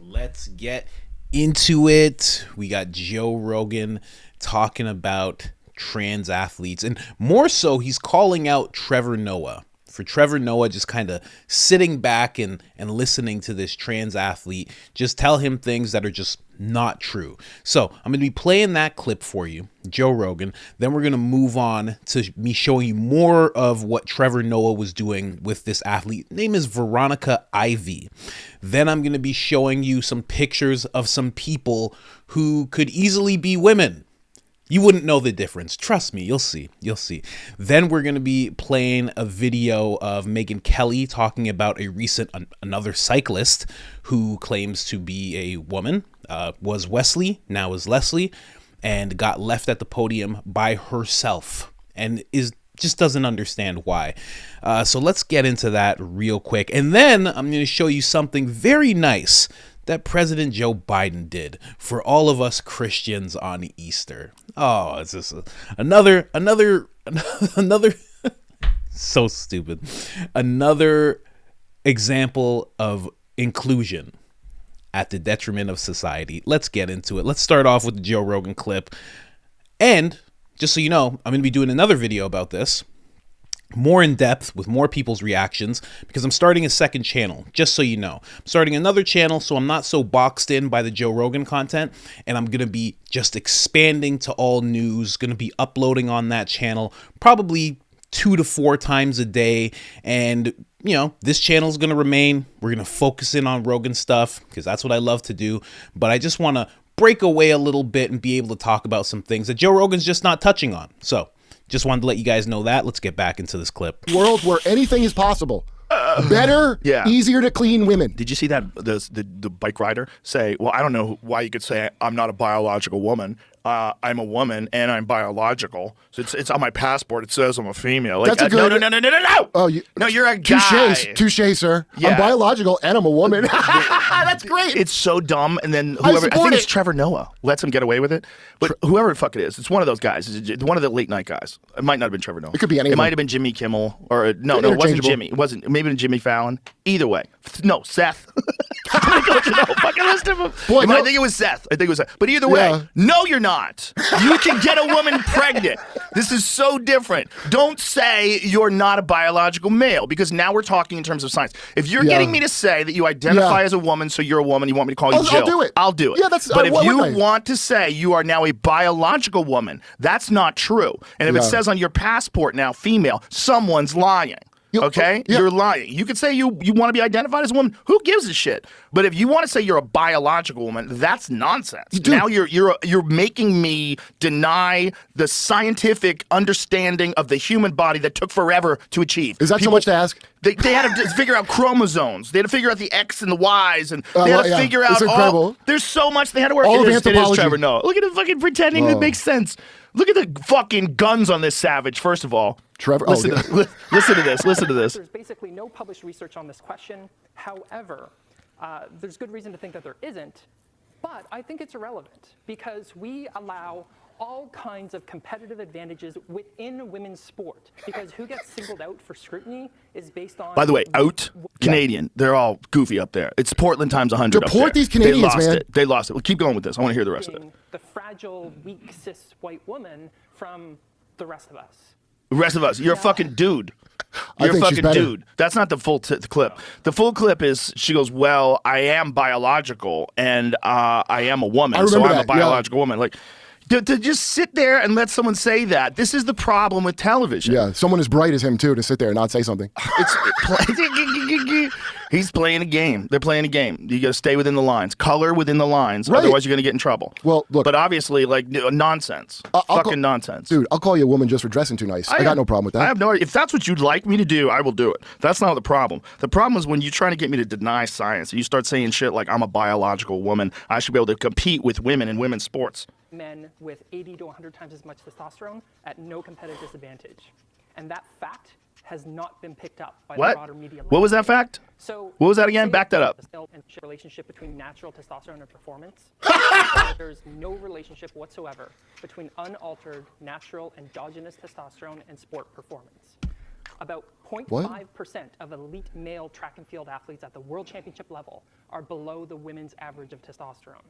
Let's get into it. We got Joe Rogan talking about trans athletes, and more so, he's calling out Trevor Noah. For Trevor Noah, just kind of sitting back and listening to this trans athlete just tell him things that are just not true. So I'm going to be playing that clip for you, Joe Rogan. Then we're going to move on to me showing you more of what Trevor Noah was doing with this athlete. Name is Veronica Ivy. Then I'm going to be showing you some pictures of some people who could easily be women. You wouldn't know the difference. Trust me, you'll see. You'll see. Then we're going to be playing a video of Megyn Kelly talking about a recent another cyclist who claims to be a woman, was Wesley, now is Leslie, and got left at the podium by herself and just doesn't understand why. So let's get into that real quick. And then I'm going to show you something very nice that President Joe Biden did for all of us Christians on Easter. Oh, it's just another so stupid. Another example of inclusion at the detriment of society. Let's get into it. Let's start off with the Joe Rogan clip. And just so you know, I'm going to be doing another video about this, more in depth with more people's reactions, because I'm starting a second channel, just so you know. I'm starting another channel so I'm not so boxed in by the Joe Rogan content, and I'm going to be just expanding to all news, going to be uploading on that channel probably 2 to 4 times a day. And, you know, this channel is going to remain. We're going to focus in on Rogan stuff because that's what I love to do. But I just want to break away a little bit and be able to talk about some things that Joe Rogan's just not touching on. So just wanted to let you guys know that. Let's get back into this clip. World where anything is possible. Better, easier to clean women. Did you see that the bike rider say, well, I don't know why you could say I'm not a biological woman. I'm a woman and I'm biological. So it's on my passport. It says I'm a female. Like, That's a good... No. Oh, no, you're a guy. Touche, sir. Yeah. I'm biological and I'm a woman. That's great. It's so dumb. And then whoever, I think it's Trevor Noah, lets him get away with it. But whoever the fuck it is, it's one of those guys. It's one of the late night guys. It might not have been Trevor Noah. It could be anyone. It might have been Jimmy Kimmel or no, it wasn't Jimmy. It wasn't. Maybe Jimmy Fallon. Either way, no, Seth. Fucking list of them. Boy, I think it was Seth. But either way, no, you're not. You can get a woman pregnant. This is so different. Don't say you're not a biological male, because now we're talking in terms of science. If you're getting me to say that you identify as a woman, so you're a woman, you want me to call you Jill, I'll do it. I'll do it. Yeah, that's. But if you want to say you are now a biological woman, that's not true. And if it says on your passport now female, someone's lying. Okay? You're lying. You could say you want to be identified as a woman. Who gives a shit? But if you want to say you're a biological woman, that's nonsense. Dude. Now you're making me deny the scientific understanding of the human body that took forever to achieve. Is that so much to ask? They had to figure out chromosomes. They had to figure out the X and the Ys, and they had to figure out all. There's so much they had to work. All of it is Trevor Noah. Look at him fucking pretending that makes sense. Look at the fucking guns on this savage, first of all. Trevor, listen to this. Listen to this. There's basically no published research on this question. However, there's good reason to think that there isn't, but I think it's irrelevant because we allow all kinds of competitive advantages within women's sport, because who gets singled out for scrutiny is based on... By the way, Canadian. They're all goofy up there. It's Portland times 100 Deport these Canadians, man. They lost it. Well, keep going with this. I want to hear the rest of it. The fragile, weak, cis white woman from the rest of us. The rest of us. You're a fucking dude. You're a fucking dude. That's not the full clip. The full clip is she goes, well, I am biological and I am a woman, so I'm a biological woman. Like, to just sit there and let someone say that, this is the problem with television. Yeah, someone as bright as him, too, to sit there and not say something. He's playing a game. They're playing a game. You got to stay within the lines. Color within the lines. Right. Otherwise, you're going to get in trouble. Well, look. But obviously, like, nonsense. Fucking nonsense. Dude, I'll call you a woman just for dressing too nice. I got no problem with that. I have no idea. If that's what you'd like me to do, I will do it. That's not the problem. The problem is when you're trying to get me to deny science. You start saying shit like, I'm a biological woman. I should be able to compete with women in women's sports. Men with 80 to 100 times as much testosterone at no competitive disadvantage. And that fact has not been picked up by the broader media. What was that fact? So what was that again? Back that up. The relationship between natural testosterone and performance. There's no relationship whatsoever between unaltered, natural, endogenous testosterone and sport performance. About 0.5% of elite male track and field athletes at the world championship level are below the women's average of testosterone.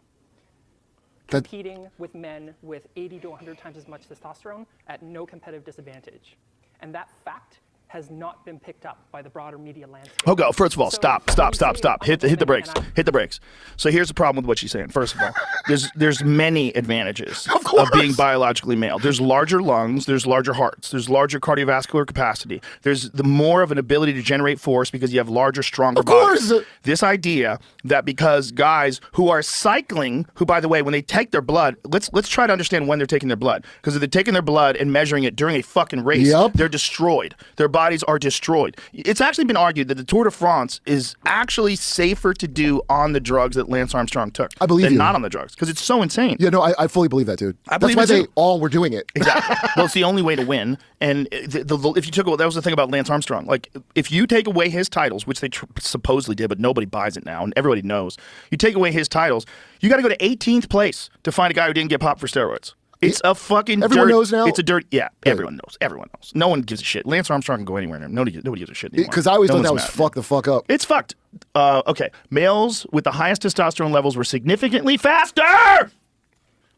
Competing with men with 80 to 100 times as much testosterone at no competitive disadvantage. And that fact has not been picked up by the broader media landscape. Oh, go. First of all, stop. Hit the brakes. Hit the brakes. So here's the problem with what she's saying. First of all, there's many advantages of being biologically male. There's larger lungs, there's larger hearts, there's larger cardiovascular capacity. There's the more of an ability to generate force because you have larger, stronger bodies. This idea that because guys who are cycling, who by the way, when they take their blood, let's try to understand when they're taking their blood. Because if they're taking their blood and measuring it during a fucking race, they're destroyed. Their bodies are destroyed. It's actually been argued that the Tour de France is actually safer to do on the drugs that Lance Armstrong took than not on the drugs because it's so insane. Yeah, no, I fully believe that, dude. That's why they all were doing it. Exactly. Well, it's the only way to win. And if you took away, that was the thing about Lance Armstrong. Like, if you take away his titles, which they supposedly did, but nobody buys it now, and everybody knows, you take away his titles, you got to go to 18th place to find a guy who didn't get popped for steroids. It's a fucking Everyone knows now? It's a dirt. Yeah, everyone knows. Everyone knows. No one gives a shit. Lance Armstrong can go anywhere. Nobody gives a shit anymore. Because I always thought that was fuck the fuck up. It's fucked. Okay. Males with the highest testosterone levels were significantly faster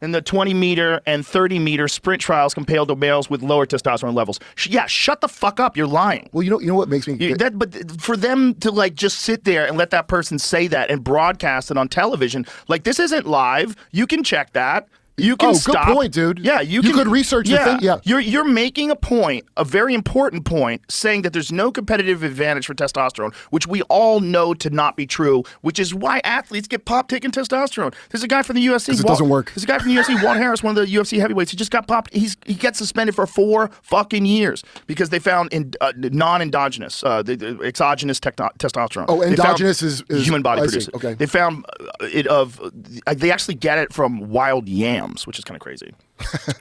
in the 20-meter and 30-meter sprint trials compared to males with lower testosterone levels. Yeah, shut the fuck up. You're lying. Well, you know what makes me... But for them to like just sit there and let that person say that and broadcast it on television, like this isn't live. You can check that. You can stop. Good point, dude. Yeah, you could research the thing. Yeah, you're making a point, a very important point, saying that there's no competitive advantage for testosterone, which we all know to not be true. Which is why athletes get popped taking testosterone. There's a guy from the UFC. Because it doesn't work. There's a guy from the UFC, Walt Harris, one of the UFC heavyweights. He just got popped. He gets suspended for 4 fucking years because they found non-endogenous, the exogenous testosterone. Oh, endogenous is human body produces. Okay. They found they actually get it from wild yams. Which is kind of crazy.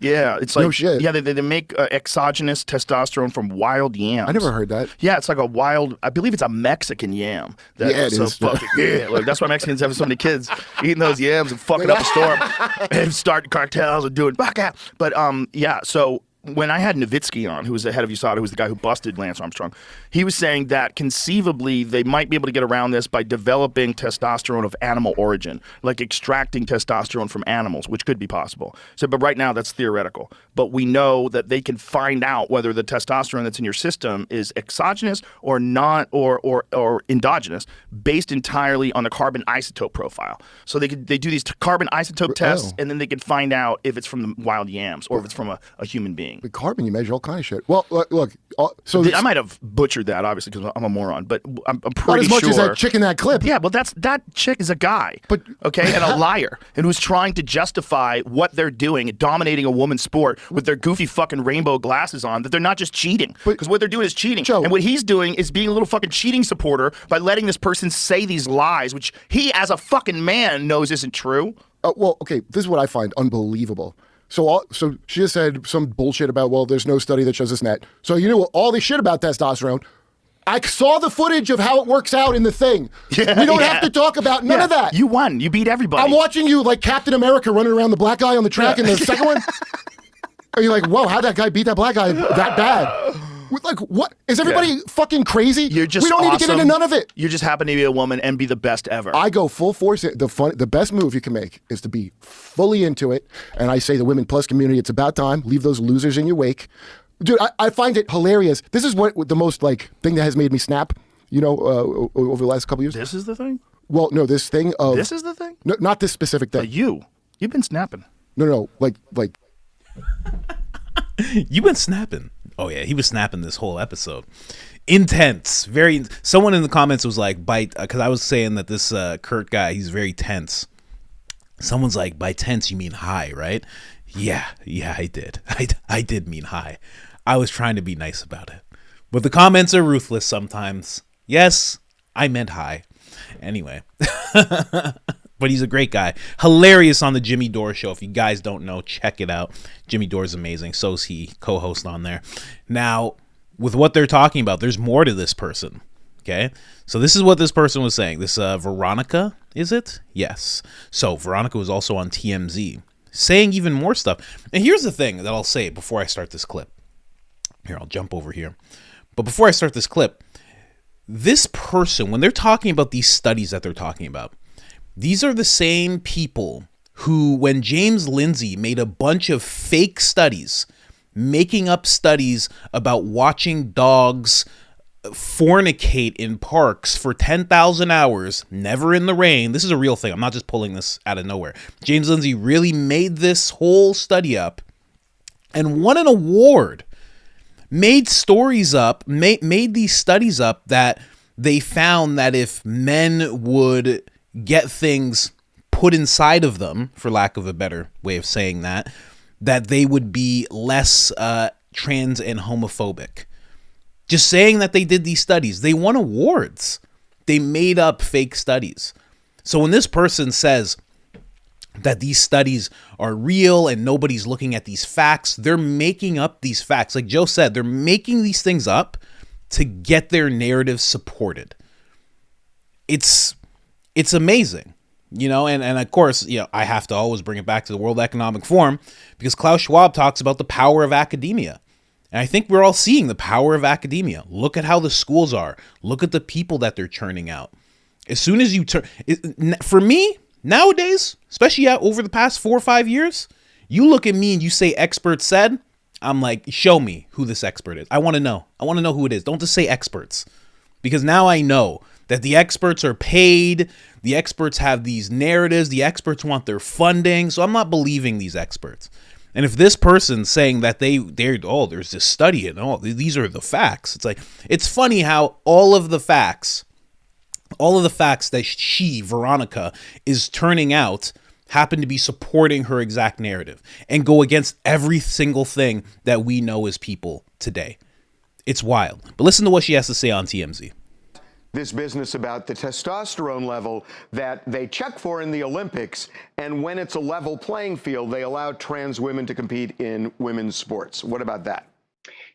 Yeah, it's like no shit. Yeah, they make exogenous testosterone from wild yams. I never heard that. Yeah, it's like a wild. I believe it's a Mexican yam. Yeah, it is. Like, that's why Mexicans have so many kids eating those yams and fucking up a storm and starting cartels and doing baka. But yeah, so. When I had Nowitzki on, who was the head of USADA, who was the guy who busted Lance Armstrong, he was saying that conceivably they might be able to get around this by developing testosterone of animal origin, like extracting testosterone from animals, which could be possible. So, but right now that's theoretical. But we know that they can find out whether the testosterone that's in your system is exogenous or not, or endogenous, based entirely on the carbon isotope profile. So they do these carbon isotope tests, and then they can find out if it's from the wild yams or if it's from a human being. With carbon, you measure all kind of shit. Well, look. So I might have butchered that, obviously, because I'm a moron. But I'm pretty not as much sure. as that chick in that clip. Yeah, well, that chick is a guy, and a liar, and who's trying to justify what they're doing, dominating a woman's sport with their goofy fucking rainbow glasses on. That they're not just cheating, because what they're doing is cheating. Joe, and what he's doing is being a little fucking cheating supporter by letting this person say these lies, which he, as a fucking man, knows isn't true. Well, okay, this is what I find unbelievable. So she just said some bullshit about, well, there's no study that shows this and that. So you know all this shit about testosterone. I saw the footage of how it works out in the thing. Yeah, we don't have to talk about none of that. You won. You beat everybody. I'm watching you like Captain America running around the black guy on the track in the second one. Are you like, whoa, how'd that guy beat that black guy that bad? Like, what? Is everybody fucking crazy? You're just we don't need to get into none of it. You just happen to be a woman and be the best ever. I go full force. The best move you can make is to be fully into it. And I say the Women Plus community, it's about time. Leave those losers in your wake. Dude, I find it hilarious. This is what the most thing that has made me snap, over the last couple years. This is the thing? Well, no, this thing of... This is the thing? No, not this specific thing. You've been snapping. No, like... You've been snapping. Oh yeah, he was snapping this whole episode. Intense, very. Someone in the comments was like, "Bite," because I was saying that this Kurt guy, he's very tense. Someone's like, "By tense, you mean high, right?" Yeah, I did. I did mean high. I was trying to be nice about it, but the comments are ruthless sometimes. Yes, I meant high. Anyway. But he's a great guy. Hilarious on the Jimmy Dore show. If you guys don't know, check it out. Jimmy Dore's amazing. So's he, co-host on there. Now, with what they're talking about, there's more to this person. Okay? So this is what this person was saying. This Veronica, is it? Yes. So Veronica was also on TMZ, saying even more stuff. And here's the thing that I'll say before I start this clip. Here, I'll jump over here. But before I start this clip, this person, when they're talking about these studies that they're talking about, these are the same people who, when James Lindsay made a bunch of fake studies, making up studies about watching dogs fornicate in parks for 10,000 hours, never in the rain. This is a real thing. I'm not just pulling this out of nowhere. James Lindsay really made this whole study up and won an award. Made stories up, made these studies up that they found that if men would get things put inside of them, for lack of a better way of saying that they would be less trans and homophobic. Just saying that they did these studies. They won awards. They made up fake studies. So when this person says that these studies are real and nobody's looking at these facts, they're making up these facts. Like Joe said, they're making these things up to get their narrative supported. It's amazing, you know, and of course, you know, I have to always bring it back to the World Economic Forum because Klaus Schwab talks about the power of academia. And I think we're all seeing the power of academia. Look at how the schools are. Look at the people that they're churning out. As soon as you turn, for me, nowadays, especially over the past 4 or 5 years, you look at me and you say expert said, I'm like, show me who this expert is. I want to know. I want to know who it is. Don't just say experts. Because now I know that the experts are paid. The experts have these narratives. The experts want their funding. So I'm not believing these experts. And if this person's saying that there's this study and these are the facts, it's like, it's funny how all of the facts that she, Veronica, is turning out happen to be supporting her exact narrative and go against every single thing that we know as people today. It's wild. But listen to what she has to say on TMZ. This business about the testosterone level that they check for in the Olympics, and when it's a level playing field, they allow trans women to compete in women's sports. What about that?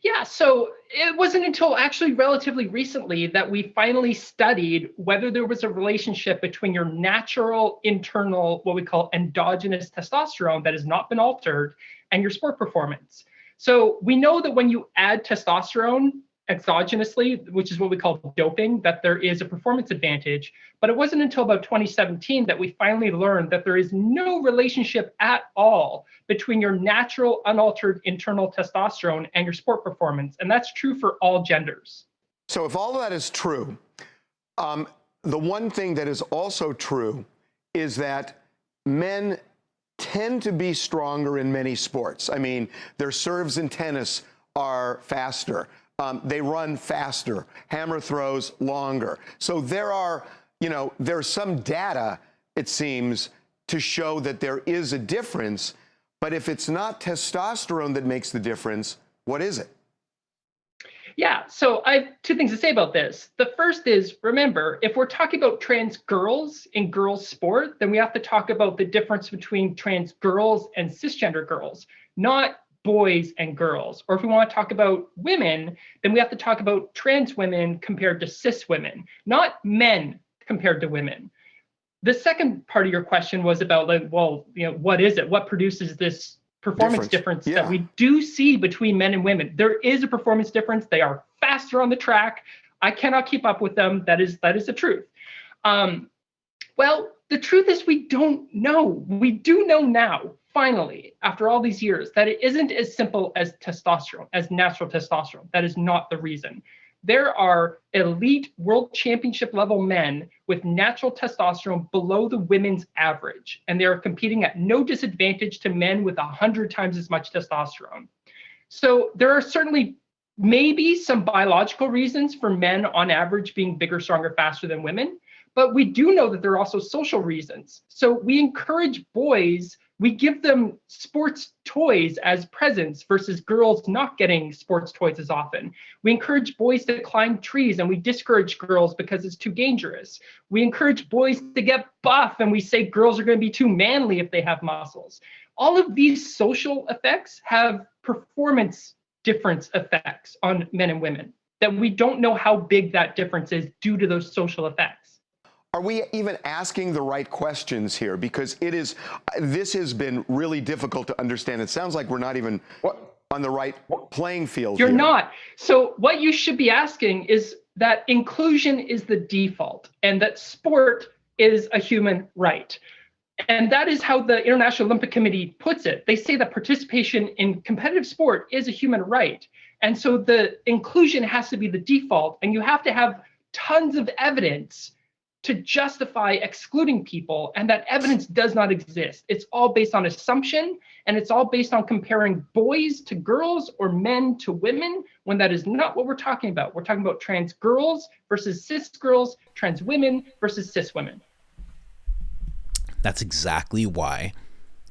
Yeah, so it wasn't until actually relatively recently that we finally studied whether there was a relationship between your natural internal, what we call endogenous testosterone that has not been altered, and your sport performance. So we know that when you add testosterone exogenously, which is what we call doping, that there is a performance advantage. But it wasn't until about 2017 that we finally learned that there is no relationship at all between your natural unaltered internal testosterone and your sport performance. And that's true for all genders. So if all of that is true, the one thing that is also true is that men tend to be stronger in many sports. I mean, their serves in tennis are faster. They run faster, hammer throws longer. So there's some data, it seems, to show that there is a difference. But if it's not testosterone that makes the difference, what is it? Yeah, so I have two things to say about this. The first is, remember, if we're talking about trans girls in girls' sport, then we have to talk about the difference between trans girls and cisgender girls, not boys and girls. Or if we want to talk about women, then we have to talk about trans women compared to cis women, not men compared to women. The second part of your question was about, like, well, what is it? What produces this performance difference that we do see between men and women? There is a performance difference. They are faster on the track. I cannot keep up with them. That is the truth. Well, the truth is we don't know. We do know now, finally, after all these years, that it isn't as simple as testosterone, as natural testosterone. That is not the reason. There are elite world championship level men with natural testosterone below the women's average, and they are competing at no disadvantage to men with 100 times as much testosterone. So there are certainly maybe some biological reasons for men on average being bigger, stronger, faster than women, but we do know that there are also social reasons. So we encourage boys, we give them sports toys as presents versus girls not getting sports toys as often. We encourage boys to climb trees and we discourage girls because it's too dangerous. We encourage boys to get buff and we say girls are going to be too manly if they have muscles. All of these social effects have performance difference effects on men and women that we don't know how big that difference is due to those social effects. Are we even asking the right questions here? Because this has been really difficult to understand. It sounds like we're not even on the right playing field. You're here. not. So what you should be asking is that inclusion is the default and that sport is a human right. And that is how the International Olympic Committee puts it. They say that participation in competitive sport is a human right. And so the inclusion has to be the default, and you have to have tons of evidence to justify excluding people, and that evidence does not exist. It's all based on assumption, and it's all based on comparing boys to girls or men to women, when that is not what we're talking about. We're talking about trans girls versus cis girls, trans women versus cis women. That's exactly why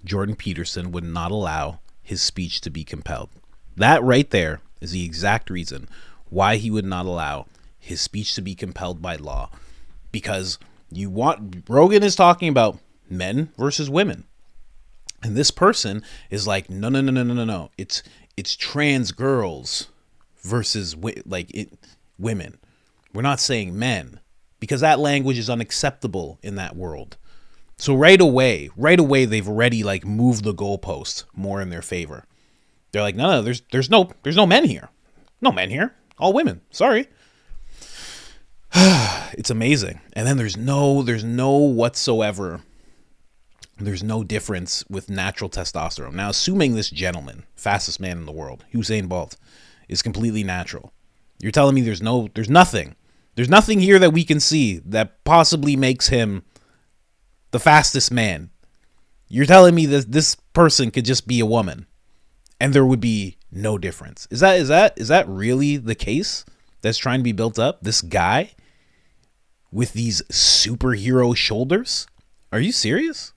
Jordan Peterson would not allow his speech to be compelled. That right there is the exact reason why he would not allow his speech to be compelled by law. Because Rogan is talking about men versus women. And this person is like, no. It's trans girls versus women. We're not saying men, because that language is unacceptable in that world. So right away, they've already like moved the goalpost more in their favor. They're like, no, there's no men here. No men here. All women. Sorry. It's amazing. And then there's no difference with natural testosterone. Now, assuming this gentleman, fastest man in the world, Usain Bolt, is completely natural. You're telling me there's nothing here that we can see that possibly makes him the fastest man. You're telling me that this person could just be a woman and there would be no difference. Is that really the case that's trying to be built up? This guy with these superhero shoulders? Are you serious?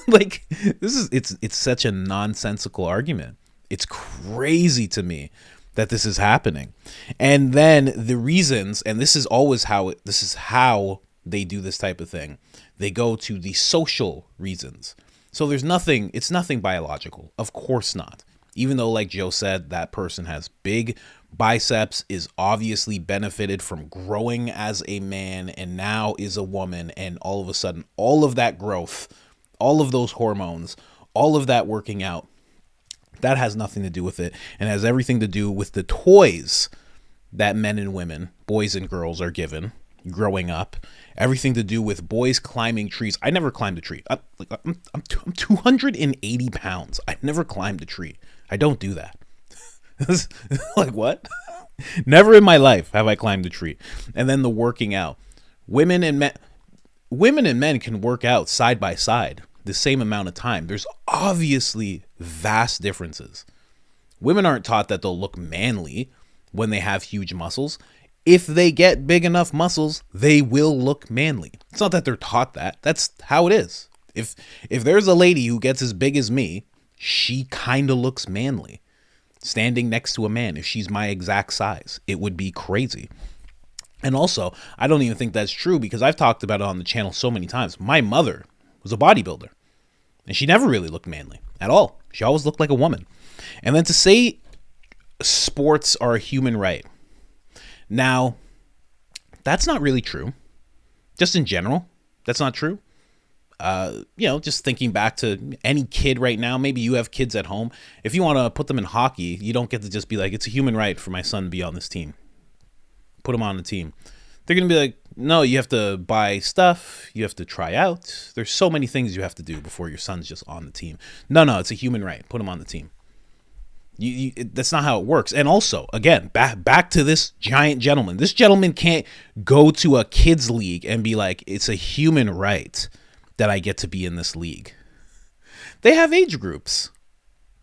Like, it's such a nonsensical argument. It's crazy to me that this is happening. And then the reasons, and this is how they do this type of thing. They go to the social reasons. So it's nothing biological. Of course not. Even though, like Joe said, that person has big biceps, is obviously benefited from growing as a man and now is a woman, and all of a sudden, all of that growth, all of those hormones, all of that working out, that has nothing to do with it, and has everything to do with the toys that men and women, boys and girls, are given growing up. Everything to do with boys climbing trees. I never climbed a tree. I'm 280 pounds. I never climbed a tree. I don't do that. Like, what? Never in my life have I climbed a tree. And then the working out. Women and men can work out side by side the same amount of time. There's obviously vast differences. Women aren't taught that they'll look manly when they have huge muscles. If they get big enough muscles, they will look manly. It's not that they're taught that. That's how it is. If there's a lady who gets as big as me, she kind of looks manly. Standing next to a man, if she's my exact size, it would be crazy. And also, I don't even think that's true, because I've talked about it on the channel so many times. My mother was a bodybuilder, and she never really looked manly at all. She always looked like a woman. And then to say sports are a human right. Now, that's not really true. Just in general, that's not true. Just thinking back to any kid right now, maybe you have kids at home. If you want to put them in hockey, you don't get to just be like, it's a human right for my son to be on this team. Put him on the team. They're going to be like, no, you have to buy stuff. You have to try out. There's so many things you have to do before your son's just on the team. No, it's a human right. Put him on the team. That's not how it works. And also, again, back to this giant gentleman. This gentleman can't go to a kids league and be like, it's a human right that I get to be in this league. They have age groups.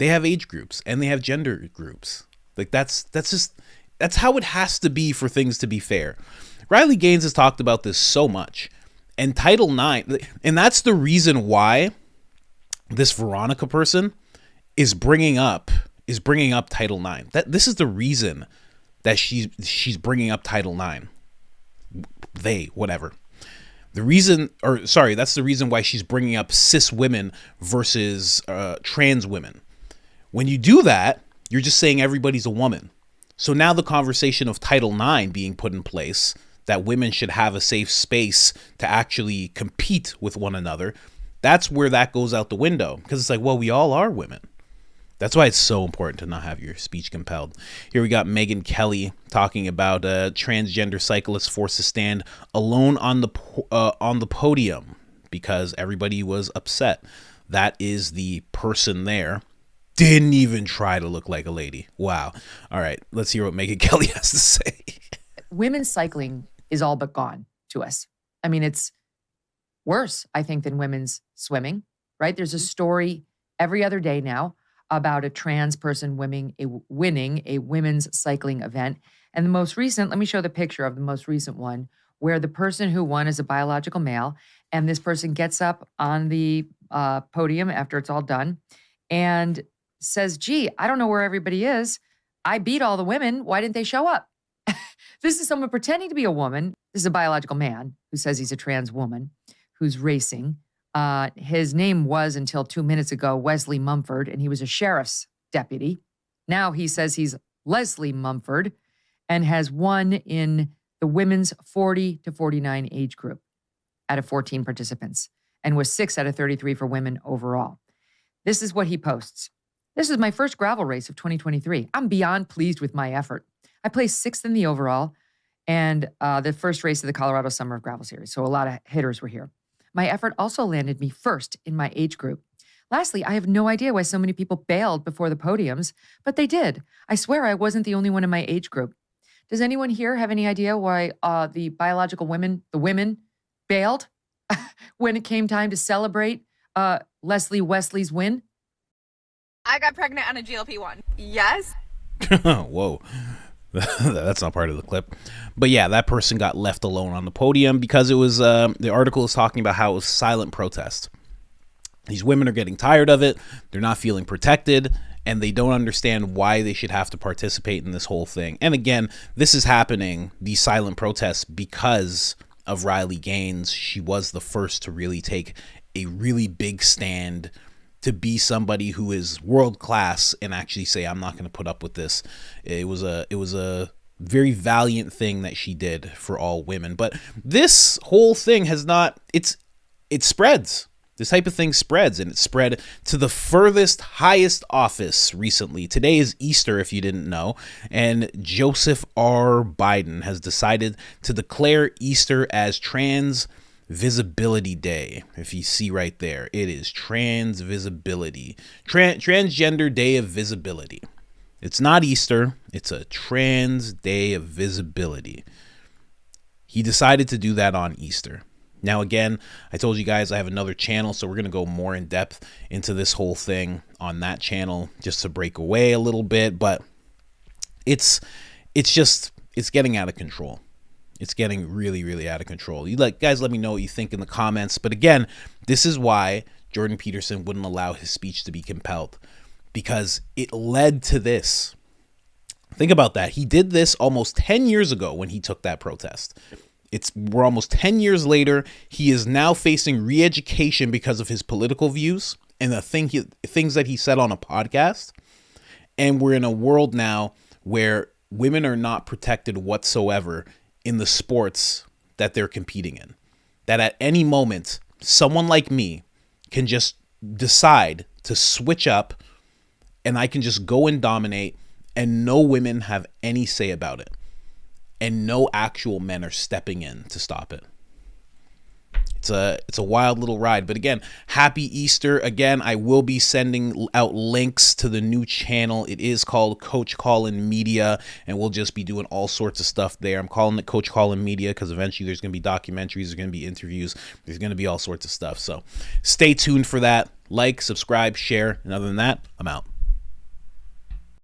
And they have gender groups. Like, that's how it has to be for things to be fair. Riley Gaines has talked about this so much. And Title IX, and that's the reason why this Veronica person is bringing up Title IX. This is the reason that she's bringing up Title IX. That's the reason why she's bringing up cis women versus trans women. When you do that, you're just saying everybody's a woman. So now the conversation of Title IX being put in place, that women should have a safe space to actually compete with one another, that's where that goes out the window. Because it's like, well, we all are women. That's why it's so important to not have your speech compelled. Here we got Megyn Kelly talking about transgender cyclist forced to stand alone on the podium because everybody was upset. That is the person there. Didn't even try to look like a lady. Wow. All right, let's hear what Megyn Kelly has to say. Women's cycling is all but gone to us. I mean, it's worse, I think, than women's swimming, right? There's a story every other day now about a trans person winning a women's cycling event. And the most recent, let me show the picture of the most recent one, where the person who won is a biological male, and this person gets up on the podium after it's all done and says, gee, I don't know where everybody is. I beat all the women. Why didn't they show up? This is someone pretending to be a woman. This is a biological man who says he's a trans woman who's racing. His name was, until 2 minutes ago, Wesley Mumford, and he was a sheriff's deputy. Now he says he's Leslie Mumford and has won in the women's 40 to 49 age group out of 14 participants and was 6 out of 33 for women overall. This is what he posts. This is my first gravel race of 2023. I'm beyond pleased with my effort. I placed 6th in the overall and the first race of the Colorado Summer of Gravel Series, so a lot of hitters were here. My effort also landed me first in my age group. Lastly, I have no idea why so many people bailed before the podiums, but they did. I swear I wasn't the only one in my age group. Does anyone here have any idea why the biological women, the women, bailed when it came time to celebrate Wesley's win? I got pregnant on a GLP-1. Yes. Whoa. That's not part of the clip. But yeah, that person got left alone on the podium because it was, the article is talking about how it was silent protest. These women are getting tired of it. They're not feeling protected, and they don't understand why they should have to participate in this whole thing. And again, this is happening, these silent protests, because of Riley Gaines. She was the first to really take a really big stand, to be somebody who is world class and actually say, I'm not going to put up with this. It was a very valiant thing that she did for all women. But this whole thing has not, it spreads. This type of thing spreads, and it spread to the furthest, highest office recently. Today is Easter, if you didn't know, and Joseph R. Biden has decided to declare Easter as Trans Visibility Day. If you see right there, it is Trans Visibility, Transgender Day of Visibility. It's not Easter, it's a Trans Day of Visibility. He decided to do that on Easter. Now, again, I told you guys I have another channel, so we're going to go more in depth into this whole thing on that channel just to break away a little bit, but it's getting out of control. It's getting really, really out of control. Guys, let me know what you think in the comments. But again, this is why Jordan Peterson wouldn't allow his speech to be compelled, because it led to this. Think about that. He did this almost 10 years ago when he took that protest. We're almost 10 years later. He is now facing re-education because of his political views and the things that he said on a podcast. And we're in a world now where women are not protected whatsoever in the sports that they're competing in. That at any moment, someone like me can just decide to switch up and I can just go and dominate, and no women have any say about it. And no actual men are stepping in to stop it. It's a wild little ride. But again, happy Easter. Again, I will be sending out links to the new channel. It is called Coach Colin Media, and we'll just be doing all sorts of stuff there. I'm calling it Coach Colin Media because eventually there's going to be documentaries, there's going to be interviews, there's going to be all sorts of stuff. So stay tuned for that. Like, subscribe, share, and other than that, I'm out.